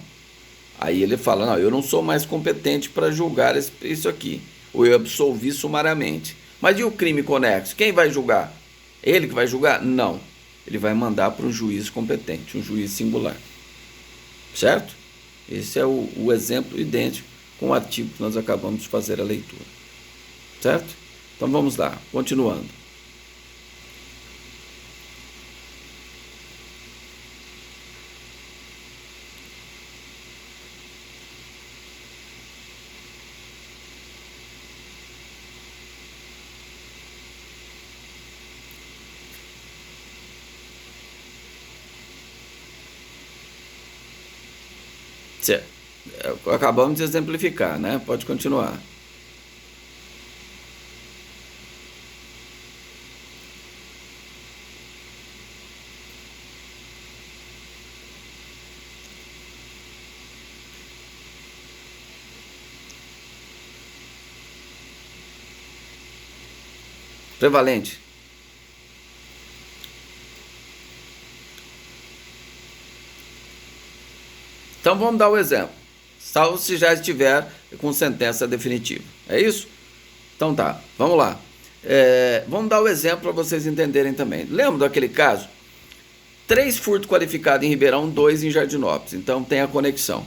aí ele fala, não, eu não sou mais competente para julgar isso aqui, ou eu absolvi sumariamente. Mas e o crime conexo? Quem vai julgar? Ele que vai julgar? Não. Ele vai mandar para um juiz competente, um juiz singular. Certo? Esse é o exemplo idêntico com o artigo que nós acabamos de fazer a leitura. Certo? Então vamos lá, continuando. Acabamos de exemplificar, né? Pode continuar. Prevalente. Então vamos dar o exemplo. Salvo se já estiver com sentença definitiva. É isso? Então tá, vamos lá. Vamos dar o exemplo para vocês entenderem também. Lembra daquele caso? 3 furtos qualificados em Ribeirão, 2 em Jardinópolis. Então tem a conexão.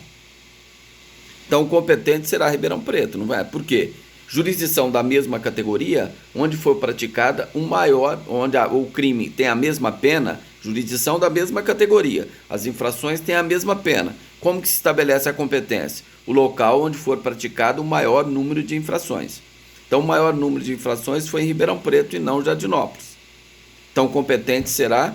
Então o competente será Ribeirão Preto, não vai? Por quê? Jurisdição da mesma categoria, onde foi praticada onde o crime tem a mesma pena, jurisdição da mesma categoria. As infrações têm a mesma pena. Como que se estabelece a competência? O local onde for praticado o maior número de infrações. Então, o maior número de infrações foi em Ribeirão Preto e não Jardinópolis. Então, o competente será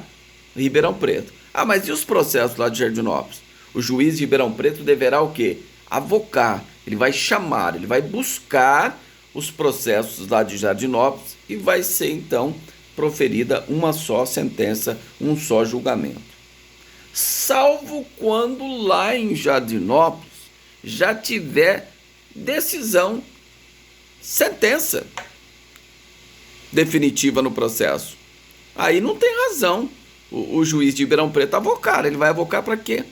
Ribeirão Preto. Ah, mas e os processos lá de Jardinópolis? O juiz de Ribeirão Preto deverá o quê? Avocar, ele vai chamar, ele vai buscar os processos lá de Jardinópolis e vai ser então proferida uma só sentença, um só julgamento. Salvo quando lá em Jardinópolis já tiver decisão, sentença definitiva no processo. Aí não tem razão o juiz de Ribeirão Preto avocar. Ele vai avocar para quê?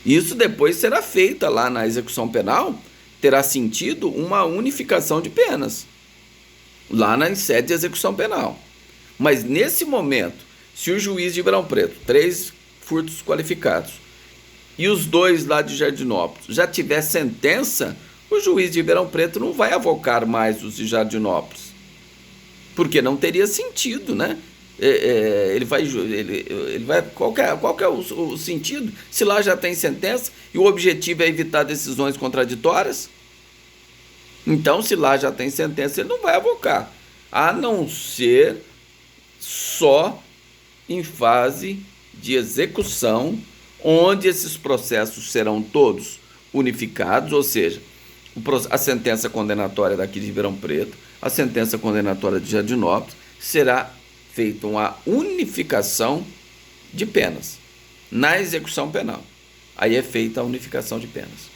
Isso depois será feita lá na execução penal, terá sentido uma unificação de penas lá na sede de execução penal. Mas nesse momento, se o juiz de Ribeirão Preto, 3 furtos qualificados, e os 2 lá de Jardinópolis já tiver sentença, o juiz de Ribeirão Preto não vai avocar mais os de Jardinópolis, porque não teria sentido, né? Ele vai qual que é o sentido se lá já tem sentença e o objetivo é evitar decisões contraditórias? Então, se lá já tem sentença, ele não vai avocar, a não ser só em fase de execução, onde esses processos serão todos unificados, ou seja, a sentença condenatória daqui de Ribeirão Preto, a sentença condenatória de Jardinópolis, será feita uma unificação de penas na execução penal. Aí é feita a unificação de penas.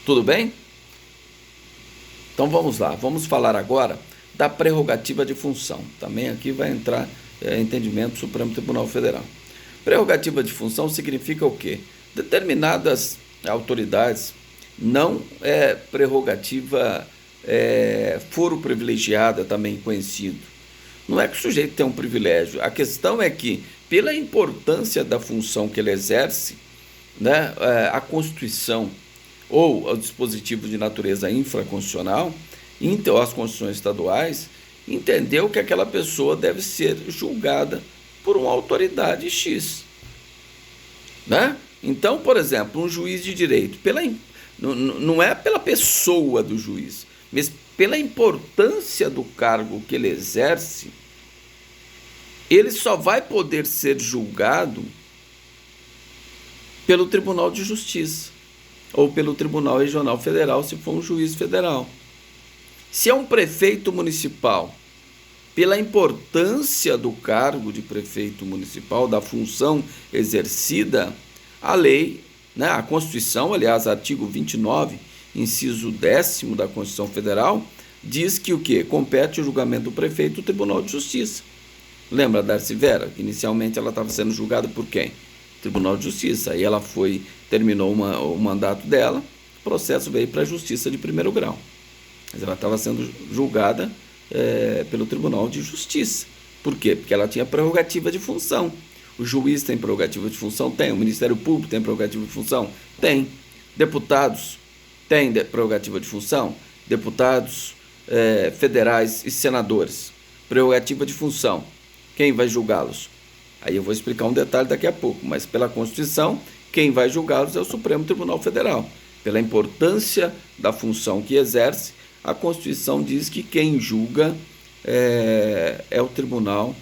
Tudo bem? Então vamos lá, vamos falar agora da prerrogativa de função. Também aqui vai entrar entendimento do Supremo Tribunal Federal. Prerrogativa de função significa o quê? Determinadas autoridades, não é prerrogativa, foro privilegiada, também conhecido. Não é que o sujeito tem um privilégio, a questão é que, pela importância da função que ele exerce, né, a Constituição ou o dispositivo de natureza infraconstitucional, as constituições estaduais, entendeu que aquela pessoa deve ser julgada por uma autoridade X. Né? Então, por exemplo, um juiz de direito, não é pela pessoa do juiz, mas pela importância do cargo que ele exerce, ele só vai poder ser julgado pelo Tribunal de Justiça ou pelo Tribunal Regional Federal, se for um juiz federal. Se é um prefeito municipal, pela importância do cargo de prefeito municipal, da função exercida, a lei, né, a Constituição, aliás, artigo 29, inciso 10º da Constituição Federal, diz que o quê? Compete o julgamento do prefeito do Tribunal de Justiça. Lembra da Darcy Vera? Inicialmente ela estava sendo julgada por quem? Tribunal de Justiça. Aí ela terminou o mandato dela, o processo veio para a Justiça de primeiro grau. Mas ela estava sendo julgada pelo Tribunal de Justiça. Por quê? Porque ela tinha prerrogativa de função. O juiz tem prerrogativa de função? Tem. O Ministério Público tem prerrogativa de função? Tem. Deputados têm prerrogativa de função? Deputados federais e senadores. Prerrogativa de função. Quem vai julgá-los? Aí eu vou explicar um detalhe daqui a pouco, mas pela Constituição, quem vai julgá-los é o Supremo Tribunal Federal. Pela importância da função que exerce, a Constituição diz que quem julga é o Tribunal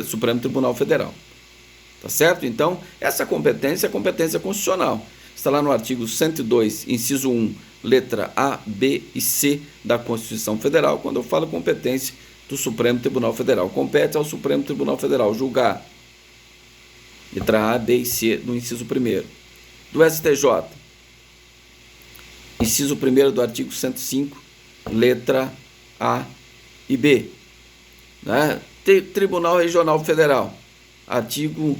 Supremo Tribunal Federal. Tá certo? Então, essa competência é a competência constitucional. Está lá no artigo 102, inciso 1, letra A, B e C da Constituição Federal, quando eu falo competência do Supremo Tribunal Federal. Compete ao Supremo Tribunal Federal julgar, letra A, B e C, no inciso 1º. Do STJ, inciso 1º do artigo 105, letra A e B. Né? Tribunal Regional Federal, artigo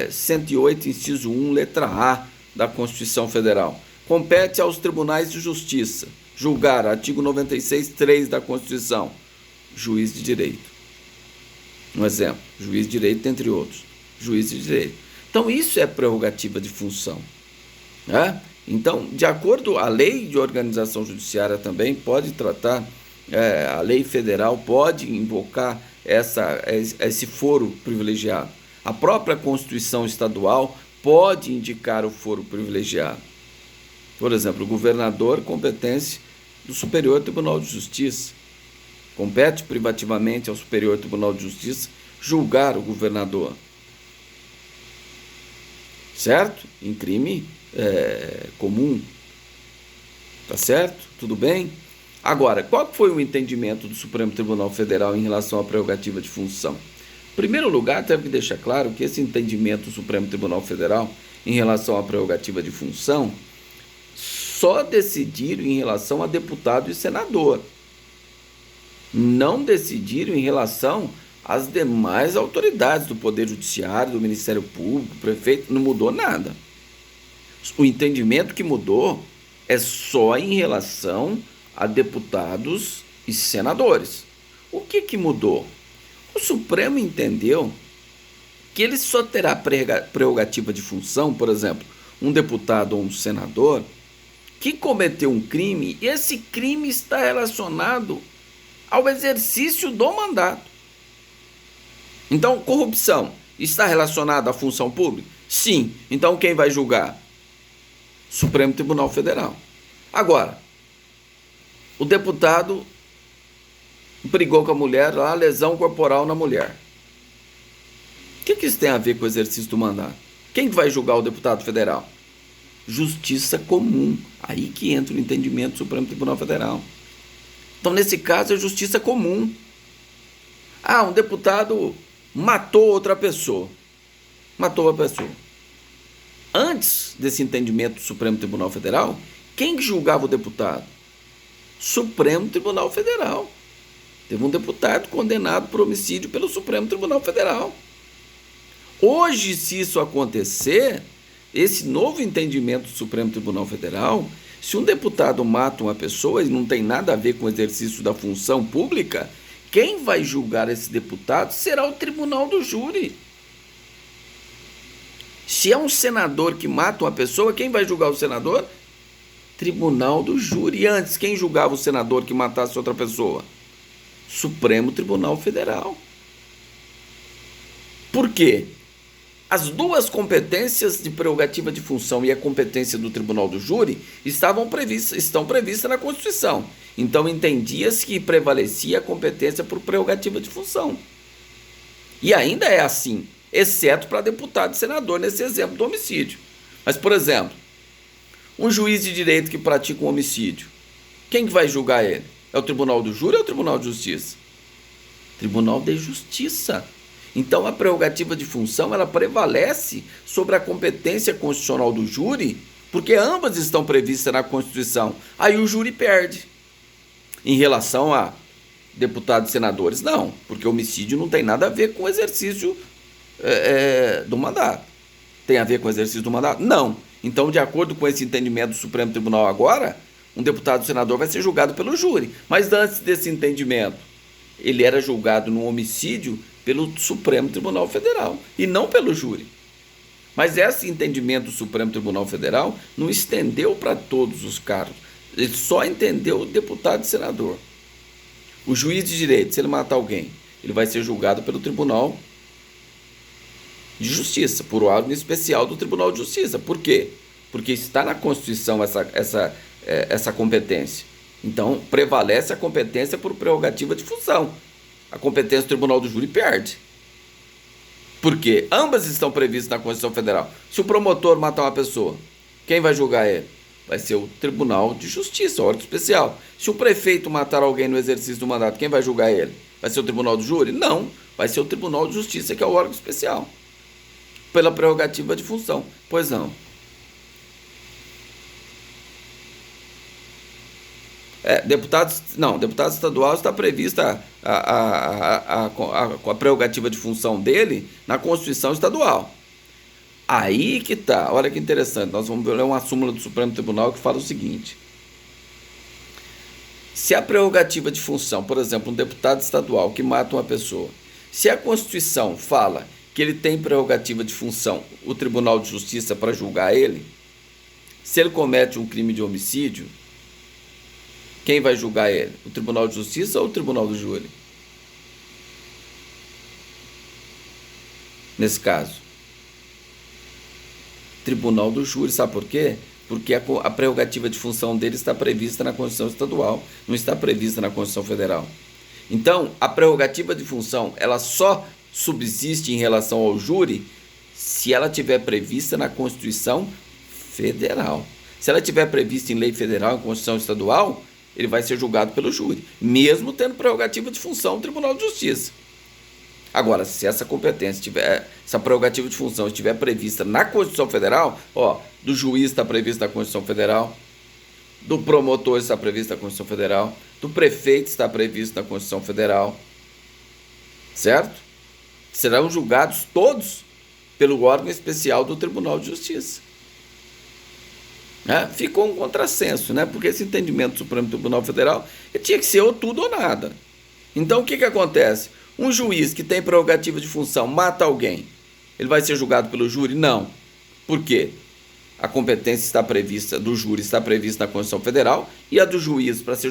108, inciso 1, letra A da Constituição Federal. Compete aos tribunais de justiça julgar, artigo 96, 3 da Constituição, juiz de direito. Um exemplo, juiz de direito, entre outros, juiz de direito. Então, isso é prerrogativa de função. Né? Então, de acordo, a lei de organização judiciária também pode tratar, a lei federal pode invocar esse foro privilegiado. A própria Constituição estadual pode indicar o foro privilegiado. Por exemplo, o governador, competência do Superior Tribunal de Justiça. Compete privativamente ao Superior Tribunal de Justiça julgar o governador? Certo? Em crime comum. Tá certo? Tudo bem? Agora, qual foi o entendimento do Supremo Tribunal Federal em relação à prerrogativa de função? Em primeiro lugar, tenho que deixar claro que esse entendimento do Supremo Tribunal Federal em relação à prerrogativa de função só decidiram em relação a deputado e senador. Não decidiram em relação às demais autoridades do Poder Judiciário, do Ministério Público, do prefeito, não mudou nada. O entendimento que mudou é só em relação a deputados e senadores. O que mudou? O Supremo entendeu que ele só terá prerrogativa de função, por exemplo, um deputado ou um senador, que cometeu um crime, e esse crime está relacionado ao exercício do mandato. Então, corrupção está relacionada à função pública? Sim. Então, quem vai julgar? Supremo Tribunal Federal. Agora, o deputado brigou com a mulher, lá, lesão corporal na mulher. O que isso tem a ver com o exercício do mandato? Quem vai julgar o deputado federal? Justiça comum. Aí que entra o entendimento do Supremo Tribunal Federal. Então, nesse caso, é justiça comum. Um deputado matou outra pessoa. Matou a pessoa. Antes desse entendimento do Supremo Tribunal Federal, quem julgava o deputado? Supremo Tribunal Federal. Teve um deputado condenado por homicídio pelo Supremo Tribunal Federal. Hoje, se isso acontecer, esse novo entendimento do Supremo Tribunal Federal, se um deputado mata uma pessoa e não tem nada a ver com o exercício da função pública, quem vai julgar esse deputado será o tribunal do júri. Se é um senador que mata uma pessoa, quem vai julgar o senador? Tribunal do júri. E antes, quem julgava o senador que matasse outra pessoa? Supremo Tribunal Federal. Por quê? As duas competências de prerrogativa de função e a competência do tribunal do júri estão previstas na Constituição. Então, entendia-se que prevalecia a competência por prerrogativa de função. E ainda é assim, exceto para deputado e senador, nesse exemplo do homicídio. Mas, por exemplo, um juiz de direito que pratica um homicídio, quem vai julgar ele? É o tribunal do júri ou é o tribunal de justiça? Tribunal de Justiça. Então, a prerrogativa de função, ela prevalece sobre a competência constitucional do júri, porque ambas estão previstas na Constituição. Aí o júri perde. Em relação a deputados e senadores, não, porque homicídio não tem nada a ver com o exercício do mandato. Tem a ver com o exercício do mandato? Não. Então, de acordo com esse entendimento do Supremo Tribunal agora, um deputado e senador vai ser julgado pelo júri. Mas antes desse entendimento, ele era julgado no homicídio pelo Supremo Tribunal Federal e não pelo júri. Mas esse entendimento do Supremo Tribunal Federal não estendeu para todos os cargos. Ele só entendeu o deputado e senador. O juiz de direito, se ele matar alguém, ele vai ser julgado pelo Tribunal de Justiça, por órgão especial do Tribunal de Justiça. Por quê? Porque está na Constituição essa competência. Então, prevalece a competência por prerrogativa de função. A competência do Tribunal do Júri perde. Por quê? Ambas estão previstas na Constituição Federal. Se o promotor matar uma pessoa, quem vai julgar ele? Vai ser o Tribunal de Justiça, o órgão especial. Se o prefeito matar alguém no exercício do mandato, quem vai julgar ele? Vai ser o Tribunal do Júri? Não, vai ser o Tribunal de Justiça, que é o órgão especial. Pela prerrogativa de função. Pois não. Deputado estadual está prevista a prerrogativa de função dele na Constituição Estadual. Aí que tá, olha que interessante, nós vamos ler uma súmula do Supremo Tribunal que fala o seguinte: se a prerrogativa de função, por exemplo, um deputado estadual que mata uma pessoa, se a Constituição fala que ele tem prerrogativa de função, o Tribunal de Justiça para julgar ele, se ele comete um crime de homicídio, quem vai julgar ele? O Tribunal de Justiça ou o Tribunal do Júri? Nesse caso, Tribunal do Júri, sabe por quê? Porque a prerrogativa de função dele está prevista na Constituição Estadual, não está prevista na Constituição Federal. Então, a prerrogativa de função, ela só subsiste em relação ao júri se ela tiver prevista na Constituição Federal. Se ela tiver prevista em lei federal, em Constituição estadual, ele vai ser julgado pelo júri, mesmo tendo prerrogativa de função do Tribunal de Justiça. Agora, se essa competência tiver, essa prerrogativa de função estiver prevista na Constituição Federal, do juiz está previsto na Constituição Federal, do promotor está previsto na Constituição Federal, do prefeito está previsto na Constituição Federal, certo? Serão julgados todos pelo órgão especial do Tribunal de Justiça. Ficou um contrassenso, porque esse entendimento do Supremo Tribunal Federal tinha que ser ou tudo ou nada. Então, o que acontece? Um juiz que tem prerrogativa de função mata alguém, ele vai ser julgado pelo júri? Não. Por quê? A competência está prevista do júri, está prevista na Constituição Federal, e a do juiz para ser